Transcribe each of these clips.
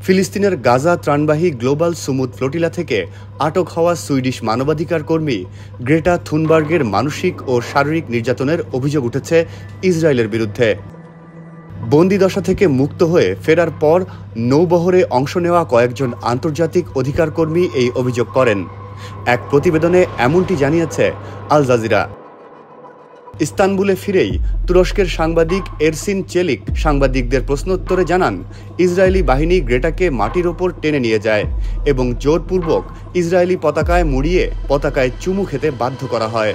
ফিলিস্তিনের Gaza ত্রাণবাহী global Sumud flotilla থেকে আটক হওয়া সুইডিশ মানবাধিকার কর্মী গ্রেটা থুনবার্গের মানসিক ও শারীরিক নির্যাতনের অভিযোগ উঠেছে ইসরায়েলের বিরুদ্ধে। বন্দিদশা থেকে মুক্ত হয়ে ফেরার পর নৌবহরে অংশ নেওয়া কয়েকজন আন্তর্জাতিক অধিকার কর্মী এই অভিযোগ করেন। এক প্রতিবেদনে এমনটি জানিয়েছে আল জাজিরা। ইস্তানবুলে ফিরেই তুরস্কের সাংবাদিক এরসিন চেলিক সাংবাদিকদের প্রশ্নোত্তরে জানান, ইসরায়েলি বাহিনী গ্রেটাকে মাটির ওপর টেনে নিয়ে যায় এবং জোরপূর্বক ইসরায়েলি পতাকায় মুড়িয়ে পতাকায় চুমু খেতে বাধ্য করা হয়।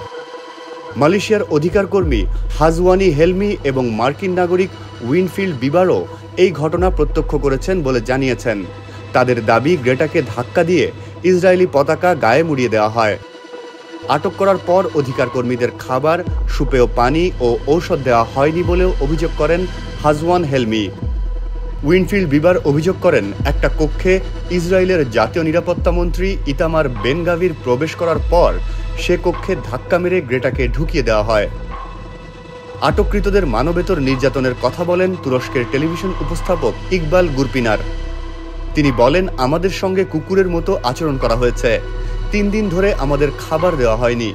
মালয়েশিয়ার অধিকার কর্মী হাজওয়ানি হেলমি এবং মার্কিন নাগরিক উইনফিল্ড বিবারও এই ঘটনা প্রত্যক্ষ করেছেন বলে জানিয়েছেন। তাদের দাবি, গ্রেটাকে ধাক্কা দিয়ে ইসরায়েলি পতাকা গায়ে মুড়িয়ে দেওয়া হয়। আটক করার পর অধিকার কর্মীদের খাবার, সুপেয় পানি ও ঔষধ দেওয়া হয়নি বলেও অভিযোগ করেন হাজওয়ান হেলমি। উইনফিল্ড বিবার অভিযোগ করেন, একটা কক্ষে ইসরায়েলের জাতীয় নিরাপত্তা মন্ত্রী ইতামার বেন গাভির প্রবেশ করার পর সে কক্ষে ধাক্কা মেরে গ্রেটাকে ঢুকিয়ে দেওয়া হয়। আটককৃতদের মানবেতর নির্যাতনের কথা বলেন তুরস্কের টেলিভিশন উপস্থাপক ইকবাল গুরপিনার। তিনি বলেন, আমাদের সঙ্গে কুকুরের মতো আচরণ করা হয়েছে। 3 দিন ধরে আমাদের খাবার দেওয়া হয়নি,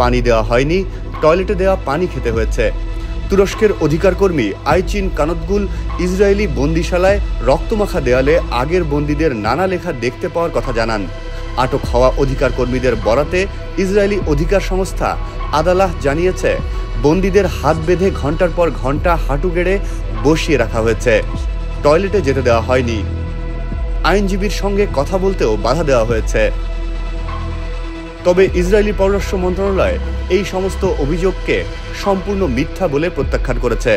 পানি দেওয়া হয়নি, টয়লেটে দেওয়া পানি খেতে হয়েছে। তুরস্কের অধিকার কর্মী আইচিন কানতগুল ইসরায়েলি বন্দিশালায় রক্তমাখা দেয়ালে আগের বন্দীদের নানা লেখা দেখতে পাওয়ার কথা জানান। আটক হওয়া অধিকার কর্মীদের বরাতে ইসরায়েলি অধিকার সংস্থা আদালাহ জানিয়েছে, বন্দীদের হাত বেঁধে ঘন্টার পর ঘন্টা হাঁটু গেড়ে বসিয়ে রাখা হয়েছে। টয়লেটে যেতে দেওয়া হয়নি। আইনজীবীর সঙ্গে কথা বলতেও বাধা দেওয়া হয়েছে। তবে ইসরায়েলি পররাষ্ট্র মন্ত্রণালয় এই সমস্ত অভিযোগকে সম্পূর্ণ মিথ্যা বলে প্রত্যাখ্যান করেছে।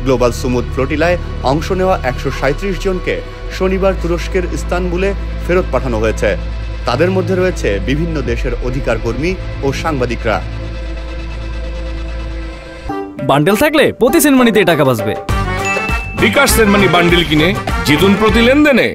গ্লোবাল সুমুদ ফ্লোটিলায় অংশ নেওয়া 137 জনকে শনিবার তুরস্কের ইস্তানবুলে ফেরত পাঠানো হয়েছে। তাদের মধ্যে রয়েছে বিভিন্ন দেশের অধিকার কর্মী ও সাংবাদিকরা। বান্ডেল থাকলে প্রতি সেনমানিতে টাকা বাঁচবে। বিকাশ সেনমানি বান্ডেল কিনে জিতুন প্রতি লেনদেনে।